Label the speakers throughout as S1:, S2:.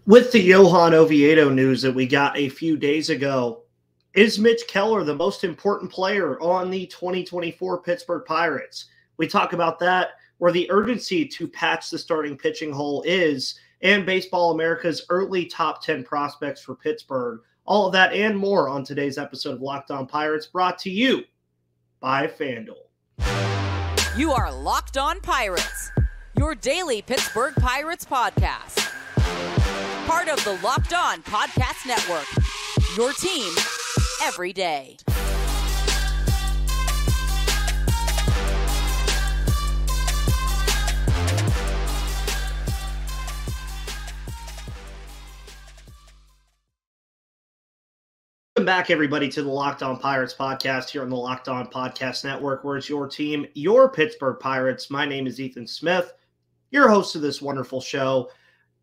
S1: With the Johan Oviedo news that we got a few days ago, is Mitch Keller the most important player on the 2024 Pittsburgh Pirates? We talk about that, where the urgency to patch the starting pitching hole is, and Baseball America's early top 10 prospects for Pittsburgh. All of that and more on today's episode of Locked On Pirates, brought to you by FanDuel.
S2: You are Locked On Pirates, your daily Pittsburgh Pirates podcast. Part of the Locked On Podcast Network, your team every day.
S1: Welcome back, everybody, to the Locked On Pirates podcast here on the Locked On Podcast Network, where it's your team, your Pittsburgh Pirates. My name is Ethan Smith, your host of this wonderful show.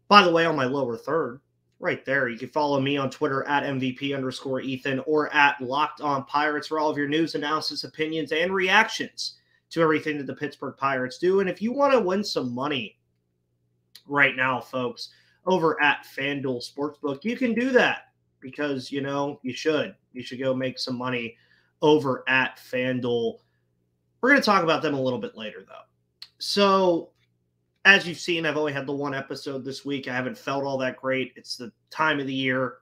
S1: By the way, on my lower third, right there, you can follow me on Twitter at MVP_Ethan or at Locked On Pirates for all of your news, analysis, opinions, and reactions to everything that the Pittsburgh Pirates do. And if you want to win some money right now, folks, over at FanDuel Sportsbook, you can do that because, you know, you should. You should go make some money over at FanDuel. We're going to talk about them a little bit later, though. So, as you've seen, I've only had the one episode this week. I haven't felt all that great. It's the time of the year.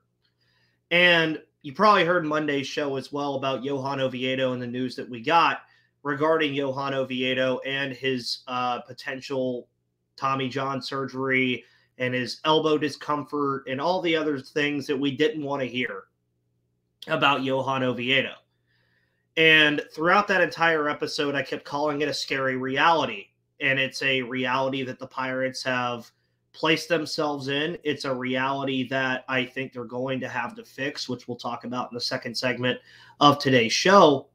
S1: And you probably heard Monday's show as well about Johan Oviedo and the news that we got regarding Johan Oviedo and his potential Tommy John surgery and his elbow discomfort and all the other things that we didn't want to hear about Johan Oviedo. And throughout that entire episode, I kept calling it a scary reality. And it's a reality that the Pirates have placed themselves in. It's a reality that I think they're going to have to fix, which we'll talk about in the second segment of today's show.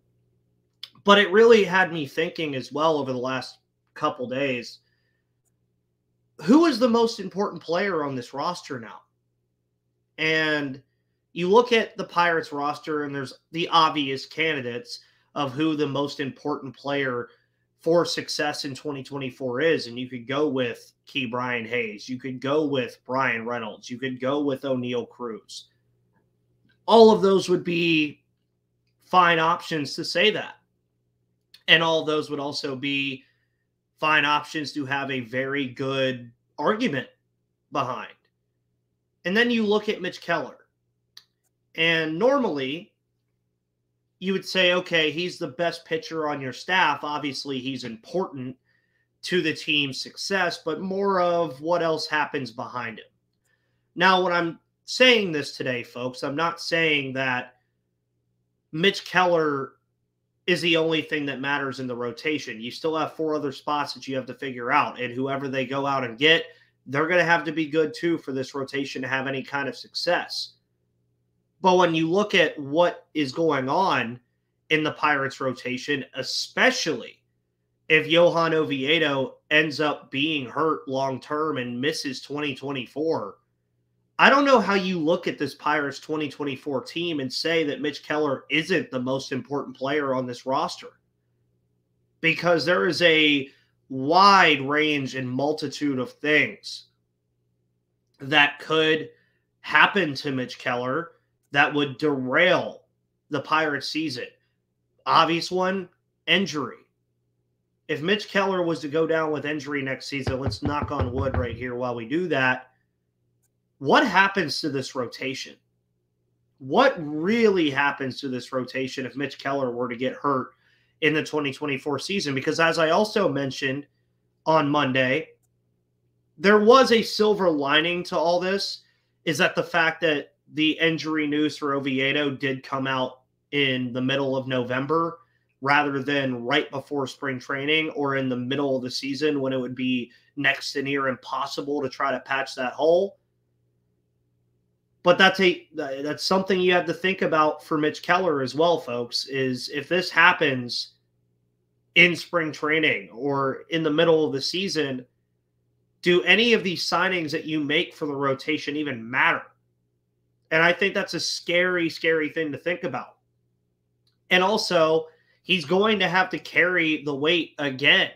S1: But it really had me thinking as well over the last couple days, who is the most important player on this roster now? And you look at the Pirates roster, and there's the obvious candidates of who the most important player for success in 2024 is. And you could go with Ke'Bryan Hayes. You could go with Brian Reynolds. You could go with O'Neal Cruz. All of those would be fine options to say that. And all of those would also be fine options to have a very good argument behind. And then you look at Mitch Keller. And normally, you would say, okay, he's the best pitcher on your staff. Obviously, he's important to the team's success, but more of what else happens behind him. Now, when I'm saying this today, folks, I'm not saying that Mitch Keller is the only thing that matters in the rotation. You still have 4 other spots that you have to figure out, and whoever they go out and get, they're going to have to be good too for this rotation to have any kind of success. But when you look at what is going on in the Pirates rotation, especially if Johan Oviedo ends up being hurt long-term and misses 2024, I don't know how you look at this Pirates 2024 team and say that Mitch Keller isn't the most important player on this roster. Because there is a wide range and multitude of things that could happen to Mitch Keller that would derail the Pirates season. Obvious one, injury. If Mitch Keller was to go down with injury next season, let's knock on wood right here while we do that. What happens to this rotation? What really happens to this rotation if Mitch Keller were to get hurt in the 2024 season? Because as I also mentioned on Monday, there was a silver lining to all this, is that the fact that the injury news for Oviedo did come out in the middle of November rather than right before spring training or in the middle of the season when it would be next to near impossible to try to patch that hole. But that's something you have to think about for Mitch Keller as well, folks, is if this happens in spring training or in the middle of the season, do any of these signings that you make for the rotation even matter? And I think that's a scary, scary thing to think about. And also, he's going to have to carry the weight again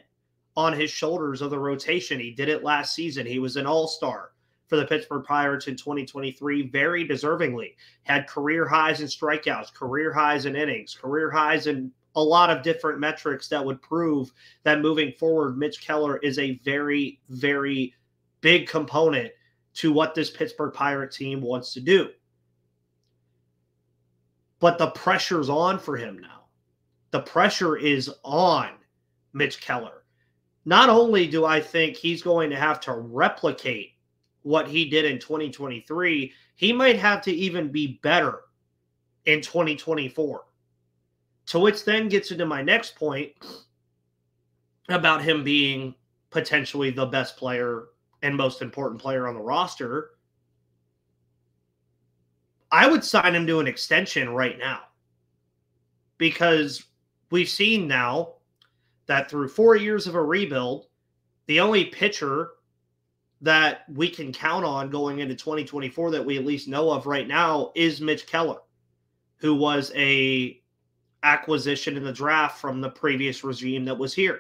S1: on his shoulders of the rotation. He did it last season. He was an all-star for the Pittsburgh Pirates in 2023, very deservingly. Had career highs in strikeouts, career highs in innings, career highs in a lot of different metrics that would prove that moving forward, Mitch Keller is a very, very big component to what this Pittsburgh Pirate team wants to do. But the pressure's on for him now. The pressure is on Mitch Keller. Not only do I think he's going to have to replicate what he did in 2023, he might have to even be better in 2024. To which then gets into my next point about him being potentially the best player and most important player on the roster. I would sign him to an extension right now, because we've seen now that through 4 years of a rebuild, the only pitcher that we can count on going into 2024 that we at least know of right now is Mitch Keller, who was a acquisition in the draft from the previous regime that was here.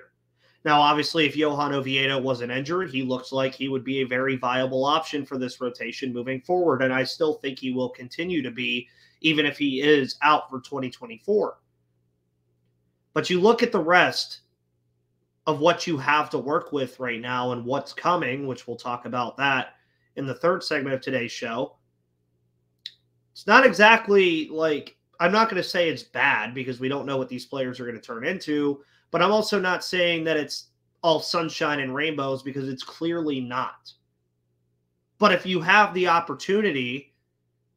S1: Now, obviously, if Johan Oviedo wasn't injured, he looks like he would be a very viable option for this rotation moving forward, and I still think he will continue to be, even if he is out for 2024. But you look at the rest of what you have to work with right now and what's coming, which we'll talk about that in the third segment of today's show. It's not exactly like, I'm not going to say it's bad because we don't know what these players are going to turn into, but I'm also not saying that it's all sunshine and rainbows, because it's clearly not. But if you have the opportunity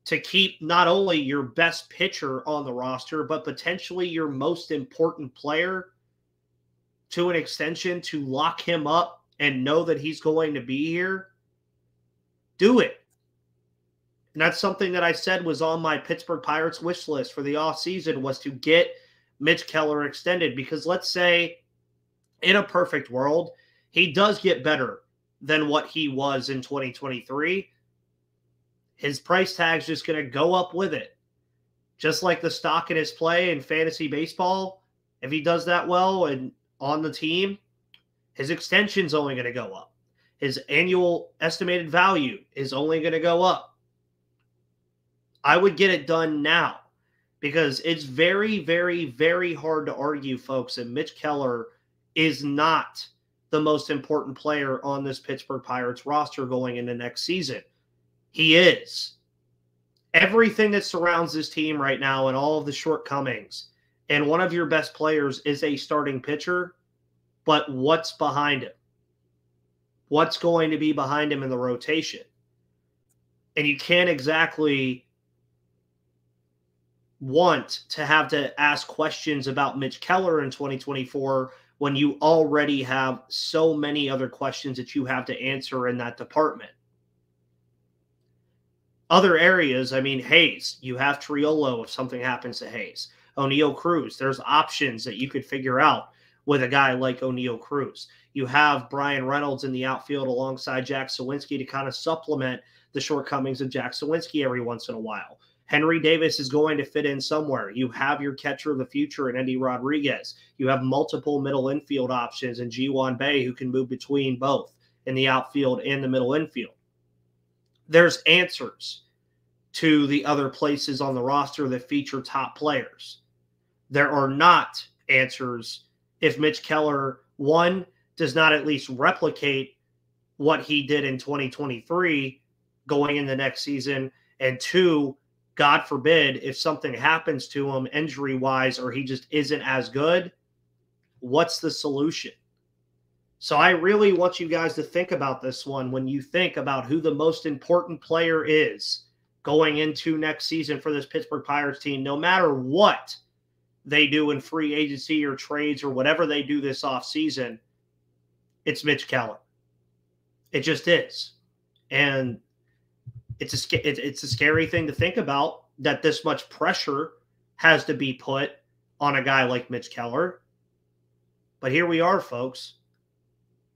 S1: to keep not only your best pitcher on the roster, but potentially your most important player to an extension, to lock him up and know that he's going to be here, do it. And that's something that I said was on my Pittsburgh Pirates wish list for the offseason, was to get Mitch Keller extended. Because let's say in a perfect world, he does get better than what he was in 2023. His price tag's just going to go up with it. Just like the stock in his play in fantasy baseball, if he does that well and on the team, his extension's only going to go up. His annual estimated value is only going to go up. I would get it done now, because it's very, very, very hard to argue, folks, that Mitch Keller is not the most important player on this Pittsburgh Pirates roster going into next season. He is. Everything that surrounds this team right now and all of the shortcomings, and one of your best players is a starting pitcher, but what's behind him? What's going to be behind him in the rotation? And you can't exactly want to have to ask questions about Mitch Keller in 2024 when you already have so many other questions that you have to answer in that department. Other areas, I mean, Hayes, you have Triolo if something happens to Hayes. O'Neal Cruz, there's options that you could figure out with a guy like O'Neal Cruz. You have Brian Reynolds in the outfield alongside Jack Sawinski to kind of supplement the shortcomings of Jack Sawinski every once in a while. Henry Davis is going to fit in somewhere. You have your catcher of the future in Endy Rodriguez. You have multiple middle infield options in Ji-Hwan Bae, who can move between both in the outfield and the middle infield. There's answers to the other places on the roster that feature top players. There are not answers if Mitch Keller, one, does not at least replicate what he did in 2023 going into next season, and two, God forbid, if something happens to him injury-wise or he just isn't as good, what's the solution? So I really want you guys to think about this one when you think about who the most important player is going into next season for this Pittsburgh Pirates team, no matter what they do in free agency or trades or whatever they do this offseason. It's Mitch Keller. It just is. And it's a scary thing to think about, that this much pressure has to be put on a guy like Mitch Keller. But here we are, folks.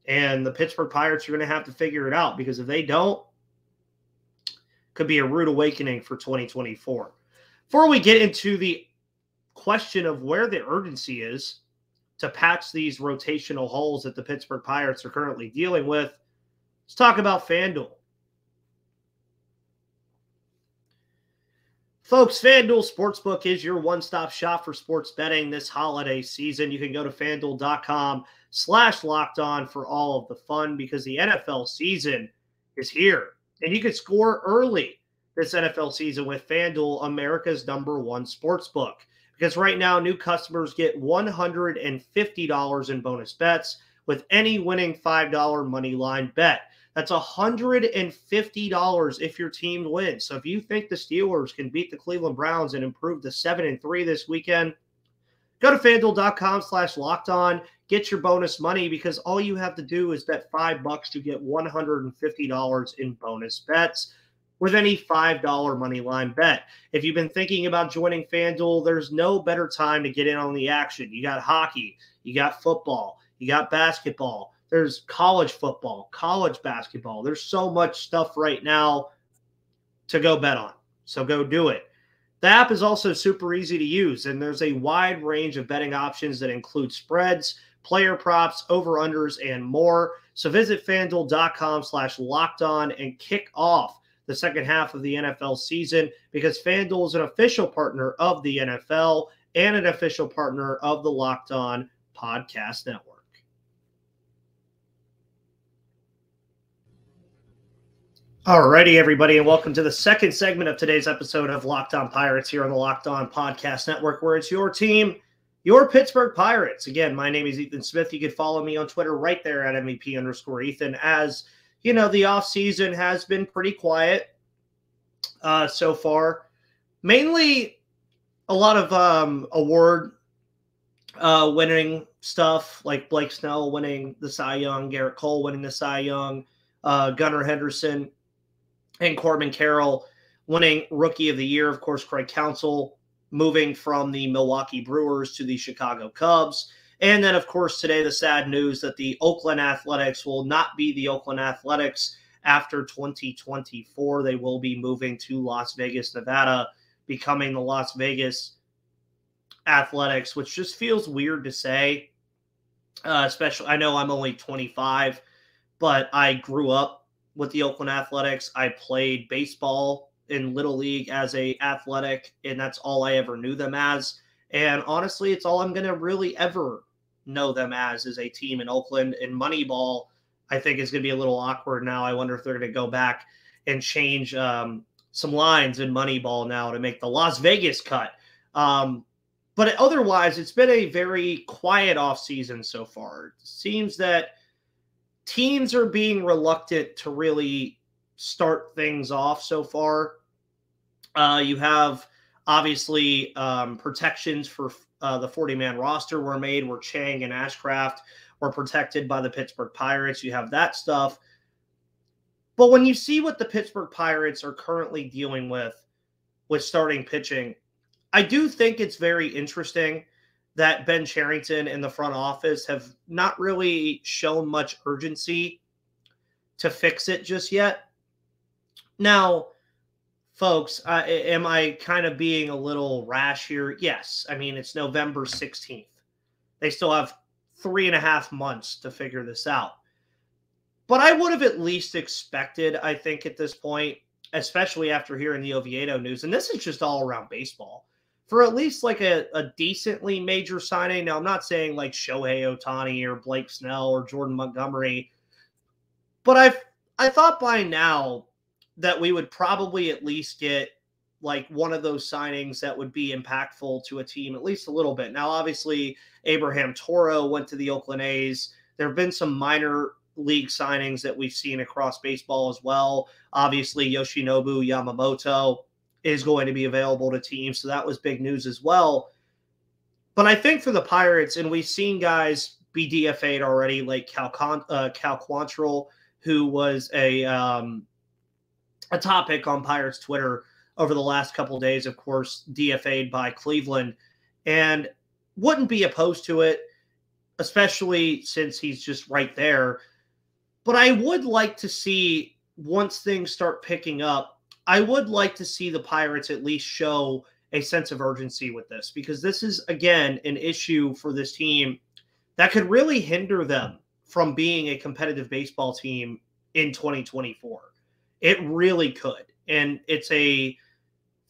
S1: And the Pittsburgh Pirates are going to have to figure it out, because if they don't, it could be a rude awakening for 2024. Before we get into the question of where the urgency is to patch these rotational holes that the Pittsburgh Pirates are currently dealing with, let's talk about FanDuel. Folks, FanDuel Sportsbook is your one-stop shop for sports betting this holiday season. You can go to FanDuel.com/LockedOn for all of the fun because the NFL season is here. And you can score early this NFL season with FanDuel, America's #1 sportsbook. Because right now, new customers get $150 in bonus bets with any winning $5 money line bet. That's $150 if your team wins. So if you think the Steelers can beat the Cleveland Browns and improve to 7-3 this weekend, go to FanDuel.com/LockedOn. Get your bonus money because all you have to do is bet $5 to get $150 in bonus bets with any $5 money line bet. If you've been thinking about joining FanDuel, there's no better time to get in on the action. You got hockey, you got football, you got basketball. There's college football, college basketball. There's so much stuff right now to go bet on. So go do it. The app is also super easy to use, and there's a wide range of betting options that include spreads, player props, over-unders, and more. So visit FanDuel.com/LockedOn and kick off the second half of the NFL season because FanDuel is an official partner of the NFL and an official partner of the Locked On Podcast Network. Alrighty, everybody, and welcome to the second segment of today's episode of Locked On Pirates here on the Locked On Podcast Network, where it's your team, your Pittsburgh Pirates. Again, my name is Ethan Smith. You can follow me on Twitter right there at MVP_Ethan. As you know, the offseason has been pretty quiet so far. Mainly a lot of award winning stuff, like Blake Snell winning the Cy Young, Garrett Cole winning the Cy Young, Gunnar Henderson and Corbin Carroll winning Rookie of the Year. Of course, Craig Counsell moving from the Milwaukee Brewers to the Chicago Cubs. And then, of course, today the sad news that the Oakland Athletics will not be the Oakland Athletics after 2024. They will be moving to Las Vegas, Nevada, becoming the Las Vegas Athletics, which just feels weird to say. Especially, I know I'm only 25, but I grew up with the Oakland Athletics. I played baseball in Little League as a athletic, and that's all I ever knew them as. And honestly, it's all I'm going to really ever know them as is a team in Oakland. And Moneyball, I think, is going to be a little awkward now. I wonder if they're going to go back and change some lines in Moneyball now to make the Las Vegas cut. But otherwise, it's been a very quiet offseason so far. It seems that teams are being reluctant to really start things off so far. You have, obviously, protections for the 40-man roster were made where Chang and Ashcraft were protected by the Pittsburgh Pirates. You have that stuff. But when you see what the Pittsburgh Pirates are currently dealing with starting pitching, I do think it's very interesting that Ben Cherington and the front office have not really shown much urgency to fix it just yet. Now, folks, am I kind of being a little rash here? Yes. I mean, it's November 16th. They still have 3.5 months to figure this out. But I would have at least expected, I think, at this point, especially after hearing the Oviedo news, and this is just all around baseball, for at least like a decently major signing. Now, I'm not saying like Shohei Ohtani or Blake Snell or Jordan Montgomery, but I thought by now that we would probably at least get like one of those signings that would be impactful to a team at least a little bit. Now, obviously, Abraham Toro went to the Oakland A's. There have been some minor league signings that we've seen across baseball as well. Obviously, Yoshinobu Yamamoto is going to be available to teams. So that was big news as well. But I think for the Pirates, and we've seen guys be DFA'd already, like Cal Quantrill, who was a topic on Pirates Twitter over the last couple of days, of course, DFA'd by Cleveland, and wouldn't be opposed to it, especially since he's just right there. But I would like to see, once things start picking up, I would like to see the Pirates at least show a sense of urgency with this, because this is, again, an issue for this team that could really hinder them from being a competitive baseball team in 2024. It really could. And it's a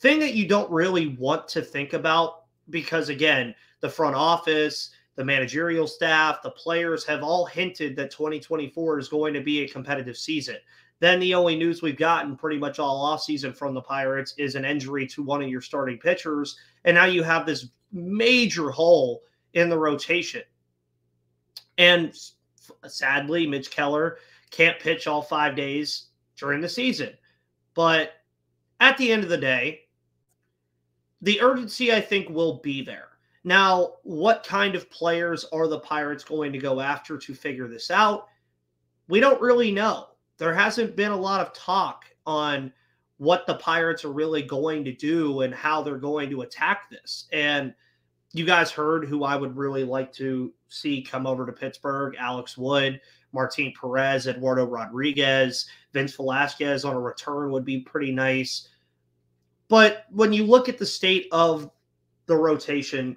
S1: thing that you don't really want to think about because, again, the front office, the managerial staff, the players have all hinted that 2024 is going to be a competitive season. Then the only news we've gotten pretty much all offseason from the Pirates is an injury to one of your starting pitchers. And now you have this major hole in the rotation. And sadly, Mitch Keller can't pitch all 5 days during the season. But at the end of the day, the urgency, I think, will be there. Now, what kind of players are the Pirates going to go after to figure this out? We don't really know. There hasn't been a lot of talk on what the Pirates are really going to do and how they're going to attack this. And you guys heard who I would really like to see come over to Pittsburgh: Alex Wood, Martin Perez, Eduardo Rodriguez, Vince Velasquez on a return would be pretty nice. But when you look at the state of the rotation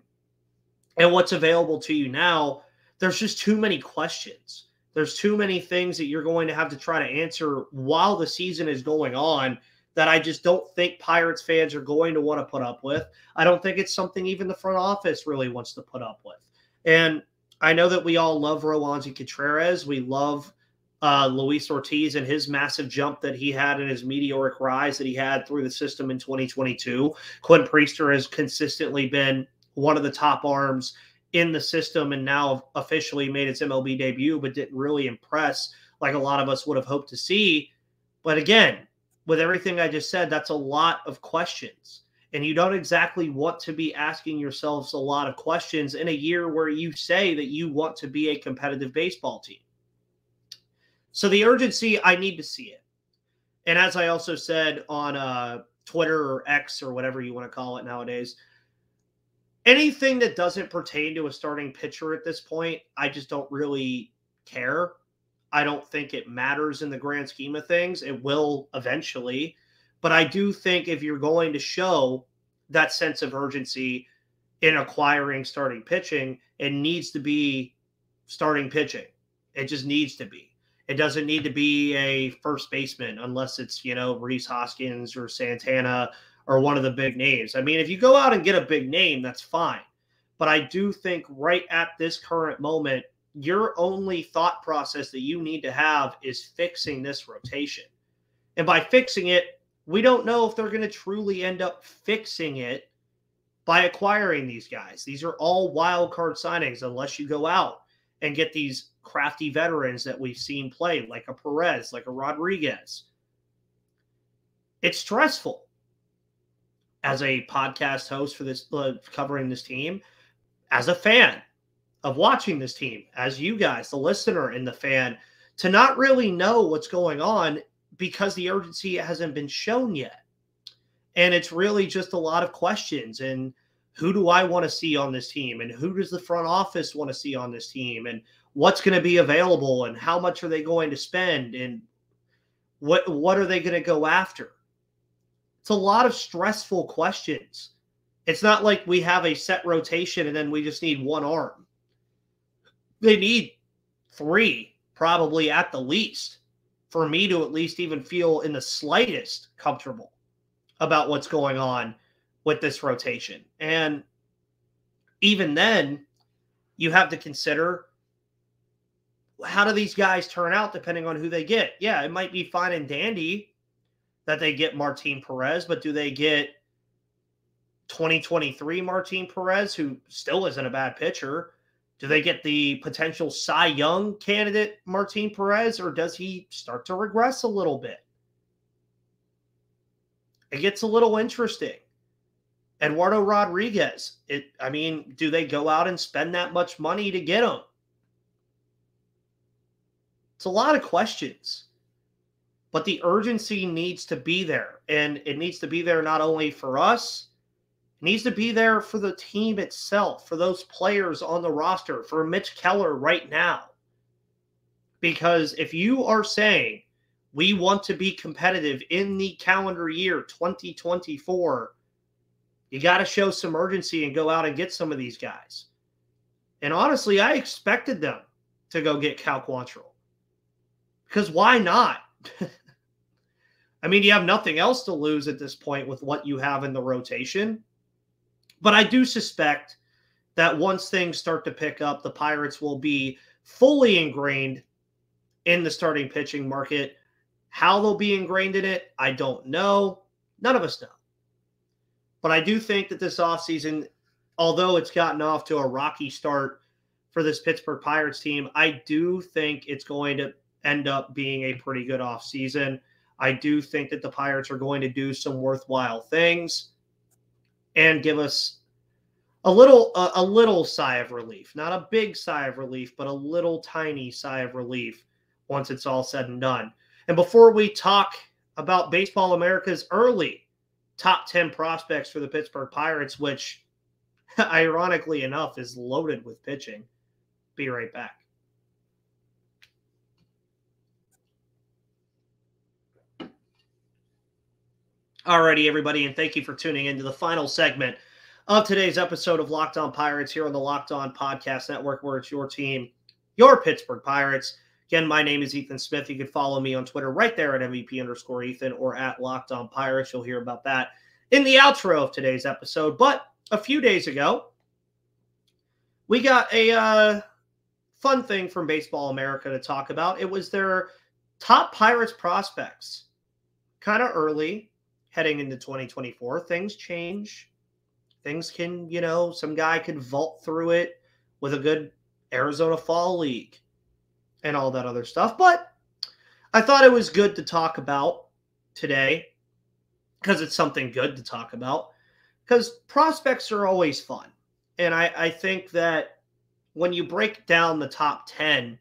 S1: and what's available to you now, there's just too many questions. There's too many things that you're going to have to try to answer while the season is going on that I just don't think Pirates fans are going to want to put up with. I don't think it's something even the front office really wants to put up with. And I know that we all love Roansy Contreras. We love Luis Ortiz and his massive jump that he had and his meteoric rise that he had through the system in 2022. Quinn Priester has consistently been one of the top arms in the system and now officially made its MLB debut, but didn't really impress like a lot of us would have hoped to see. But again, with everything I just said, that's a lot of questions. And you don't exactly want to be asking yourselves a lot of questions in a year where you say that you want to be a competitive baseball team. So the urgency, I need to see it. And as I also said on Twitter or X or whatever you want to call it nowadays, anything that doesn't pertain to a starting pitcher at this point, I just don't really care. I don't think it matters in the grand scheme of things. It will eventually. But I do think if you're going to show that sense of urgency in acquiring starting pitching, it needs to be starting pitching. It just needs to be. It doesn't need to be a first baseman unless it's, Rhys Hoskins or Santana or one of the big names. I mean, if you go out and get a big name, that's fine. But I do think right at this current moment, your only thought process that you need to have is fixing this rotation. And by fixing it, we don't know if they're going to truly end up fixing it by acquiring these guys. These are all wild card signings unless you go out and get these crafty veterans that we've seen play, like a Perez, like a Rodriguez. It's stressful. As a podcast host for this, covering this team, as a fan of watching this team, as you guys, the listener and the fan, to not really know what's going on because the urgency hasn't been shown yet. And it's really just a lot of questions. And who do I want to see on this team? And who does the front office want to see on this team? And what's going to be available? And how much are they going to spend? And what are they going to go after? It's a lot of stressful questions. It's not like we have a set rotation and then we just need one arm. They need 3, probably at the least, for me to at least even feel in the slightest comfortable about what's going on with this rotation. And even then, you have to consider, how do these guys turn out depending on who they get? Yeah, it might be fine and dandy that they get Martin Perez, but do they get 2023 Martin Perez, who still isn't a bad pitcher? Do they get the potential Cy Young candidate Martin Perez, or does he start to regress a little bit? It gets a little interesting. Eduardo Rodriguez, do they go out and spend that much money to get him? It's a lot of questions. But the urgency needs to be there. And it needs to be there not only for us, it needs to be there for the team itself, for those players on the roster, for Mitch Keller right now. Because if you are saying we want to be competitive in the calendar year 2024, you got to show some urgency and go out and get some of these guys. And honestly, I expected them to go get Cal Quantrill. Because why not? I mean, you have nothing else to lose at this point with what you have in the rotation. But I do suspect that once things start to pick up, the Pirates will be fully ingrained in the starting pitching market. How they'll be ingrained in it, I don't know. None of us know. But I do think that this offseason, although it's gotten off to a rocky start for this Pittsburgh Pirates team, I do think it's going to end up being a pretty good offseason. I do think that the Pirates are going to do some worthwhile things and give us a little sigh of relief. Not a big sigh of relief, but a little tiny sigh of relief once it's all said and done. And before we talk about Baseball America's early top 10 prospects for the Pittsburgh Pirates, which ironically enough is loaded with pitching, be right back. Alrighty, everybody, and thank you for tuning into the final segment of today's episode of Locked On Pirates here on the Locked On Podcast Network, where it's your team, your Pittsburgh Pirates. Again, my name is Ethan Smith. You can follow me on Twitter right there at MVP_Ethan or at Locked On Pirates. You'll hear about that in the outro of today's episode. But a few days ago, we got a fun thing from Baseball America to talk about. It was their top Pirates prospects. Kind of early, heading into 2024. Things change. Things can, some guy could vault through it with a good Arizona Fall League and all that other stuff. But I thought it was good to talk about today because it's something good to talk about, because prospects are always fun. And I think that when you break down the top 10,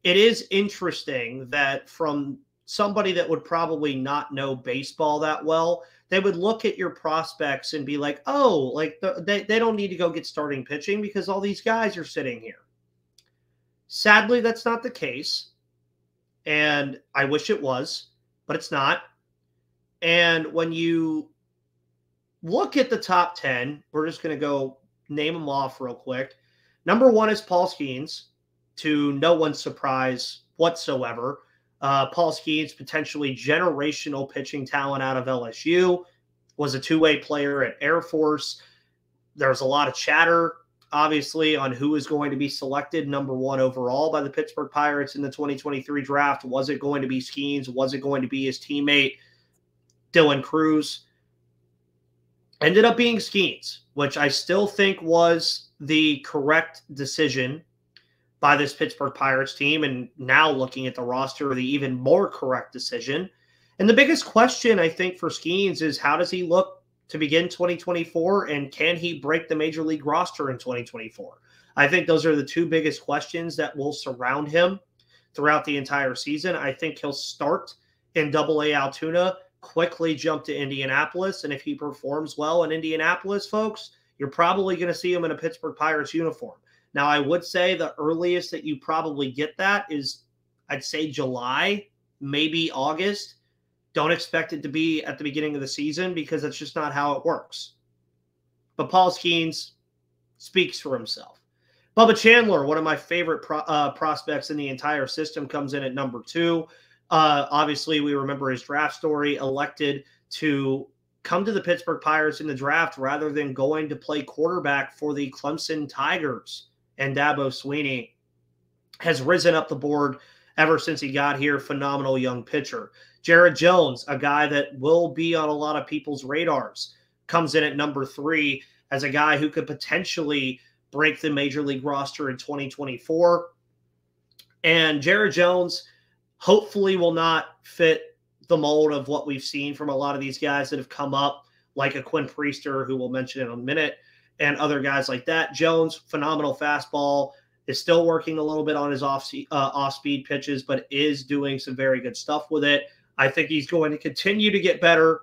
S1: it is interesting that from somebody that would probably not know baseball that well, they would look at your prospects and be like, oh, like they don't need to go get starting pitching because all these guys are sitting here. Sadly, that's not the case. And I wish it was, but it's not. And when you look at the top 10, we're just going to go name them off real quick. Number 1 is Paul Skenes, to no one's surprise whatsoever. Paul Skenes, potentially generational pitching talent out of LSU, was a two-way player at Air Force. There's a lot of chatter, obviously, on who is going to be selected number 1 overall by the Pittsburgh Pirates in the 2023 draft. Was it going to be Skenes? Was it going to be his teammate, Dylan Cruz? Ended up being Skenes, which I still think was the correct decision by this Pittsburgh Pirates team, and now looking at the roster, the even more correct decision. And the biggest question, I think, for Skenes is how does he look to begin 2024, and can he break the Major League roster in 2024? I think those are the two biggest questions that will surround him throughout the entire season. I think he'll start in Double-A Altoona, quickly jump to Indianapolis, and if he performs well in Indianapolis, folks, you're probably going to see him in a Pittsburgh Pirates uniform. Now, I would say the earliest that you probably get that is, I'd say, July, maybe August. Don't expect it to be at the beginning of the season because that's just not how it works. But Paul Skenes speaks for himself. Bubba Chandler, one of my favorite prospects in the entire system, comes in at number 2. Obviously, we remember his draft story, elected to come to the Pittsburgh Pirates in the draft rather than going to play quarterback for the Clemson Tigers. And Dabo Swinney has risen up the board ever since he got here. Phenomenal young pitcher. Jared Jones, a guy that will be on a lot of people's radars, comes in at number 3 as a guy who could potentially break the Major League roster in 2024. And Jared Jones hopefully will not fit the mold of what we've seen from a lot of these guys that have come up, like a Quinn Priester, who we'll mention in a minute, and other guys like that. Jones, phenomenal fastball, is still working a little bit on his off-speed pitches, but is doing some very good stuff with it. I think he's going to continue to get better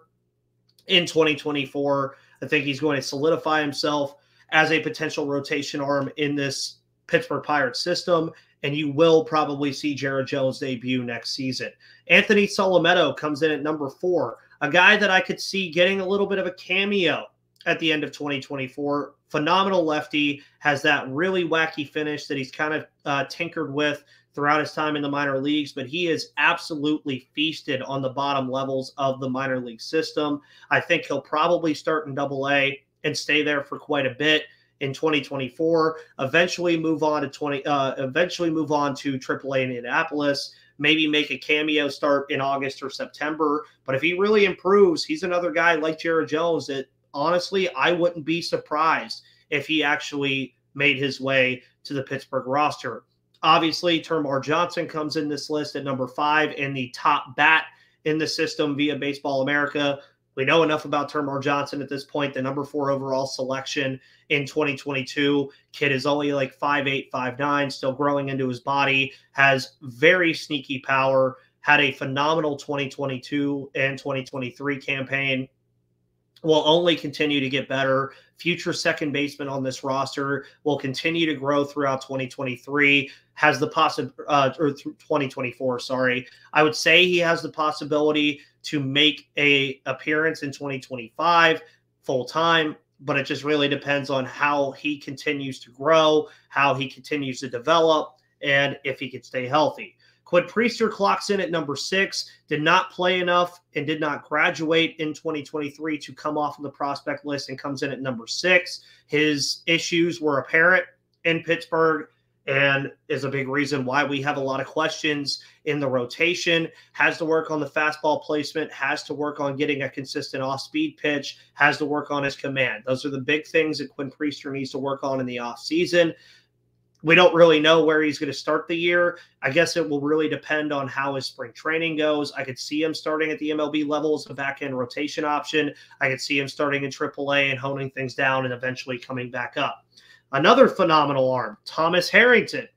S1: in 2024. I think he's going to solidify himself as a potential rotation arm in this Pittsburgh Pirates system, and you will probably see Jared Jones debut next season. Anthony Solometo comes in at number 4, a guy that I could see getting a little bit of a cameo at the end of 2024. Phenomenal lefty, has that really wacky finish that he's kind of tinkered with throughout his time in the minor leagues, but he is absolutely feasted on the bottom levels of the minor league system. I think he'll probably start in Double-A and stay there for quite a bit in 2024. Eventually move on to AAA in Indianapolis. Maybe make a cameo start in August or September. But if he really improves, he's another guy like Jared Jones that honestly I wouldn't be surprised if he actually made his way to the Pittsburgh roster. Obviously, Termarr Johnson comes in this list at number 5 and the top bat in the system via Baseball America. We know enough about Termarr Johnson at this point, the number 4 overall selection in 2022. Kid is only like 5'8", 5'9", still growing into his body, has very sneaky power, had a phenomenal 2022 and 2023 campaign. Will only continue to get better. Future second baseman on this roster will continue to grow throughout 2023. Has the or 2024, sorry. I would say he has the possibility to make a appearance in 2025 full time, but it just really depends on how he continues to grow, how he continues to develop, and if he can stay healthy. Quinn Priester clocks in at number 6, did not play enough and did not graduate in 2023 to come off of the prospect list, and comes in at number 6. His issues were apparent in Pittsburgh and is a big reason why we have a lot of questions in the rotation. Has to work on the fastball placement, has to work on getting a consistent off-speed pitch, has to work on his command. Those are the big things that Quinn Priester needs to work on in the offseason. We don't really know where he's going to start the year. I guess it will really depend on how his spring training goes. I could see him starting at the MLB level as a back-end rotation option. I could see him starting in AAA and honing things down and eventually coming back up. Another phenomenal arm, Thomas Harrington,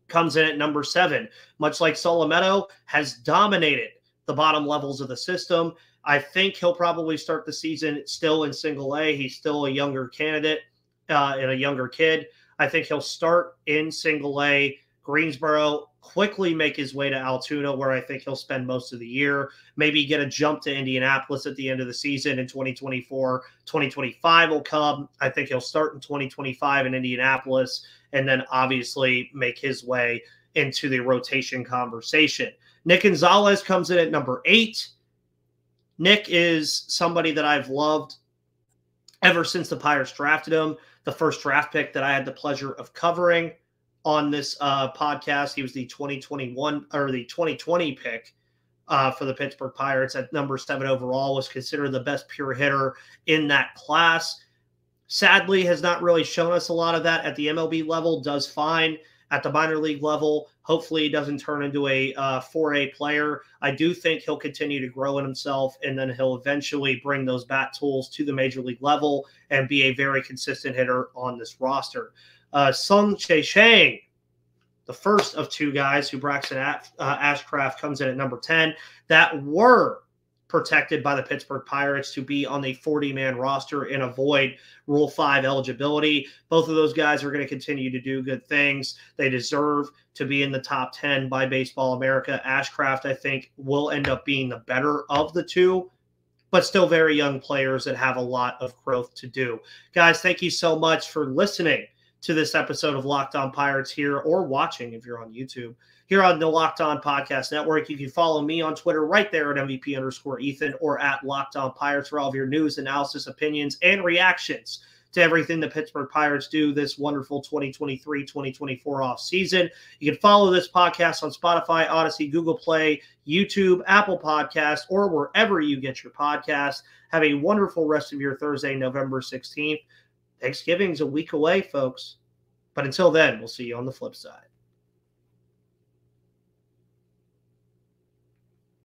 S1: comes in at number 7. Much like Solometo, has dominated the bottom levels of the system. I think he'll probably start the season still in Single-A. He's still a younger candidate and a younger kid. I think he'll start in Single-A, Greensboro, quickly make his way to Altoona, where I think he'll spend most of the year, maybe get a jump to Indianapolis at the end of the season in 2024. 2025 will come. I think he'll start in 2025 in Indianapolis, and then obviously make his way into the rotation conversation. Nick Gonzalez comes in at number 8. Nick is somebody that I've loved ever since the Pirates drafted him. The first draft pick that I had the pleasure of covering on this podcast. He was the 2020 pick for the Pittsburgh Pirates at number 7 overall, was considered the best pure hitter in that class. Sadly, has not really shown us a lot of that at the MLB level, does fine at the minor league level. Hopefully he doesn't turn into a 4A player. I do think he'll continue to grow in himself, and then he'll eventually bring those bat tools to the major league level and be a very consistent hitter on this roster. Sung Chae Chang, the first of 2 guys who Braxton Ashcraft comes in at number 10, that were protected by the Pittsburgh Pirates to be on the 40-man roster and avoid Rule 5 eligibility. Both of those guys are going to continue to do good things. They deserve to be in the top 10 by Baseball America. Ashcraft, I think, will end up being the better of the 2, but still very young players that have a lot of growth to do. Guys, thank you so much for listening to this episode of Locked On Pirates here, or watching if you're on YouTube, here on the Locked On Podcast Network. You can follow me on Twitter right there at MVP_Ethan, or at Locked On Pirates for all of your news, analysis, opinions, and reactions to everything the Pittsburgh Pirates do this wonderful 2023-2024 offseason. You can follow this podcast on Spotify, Odyssey, Google Play, YouTube, Apple Podcasts, or wherever you get your podcasts. Have a wonderful rest of your Thursday, November 16th. Thanksgiving's a week away, folks. But until then, we'll see you on the flip side.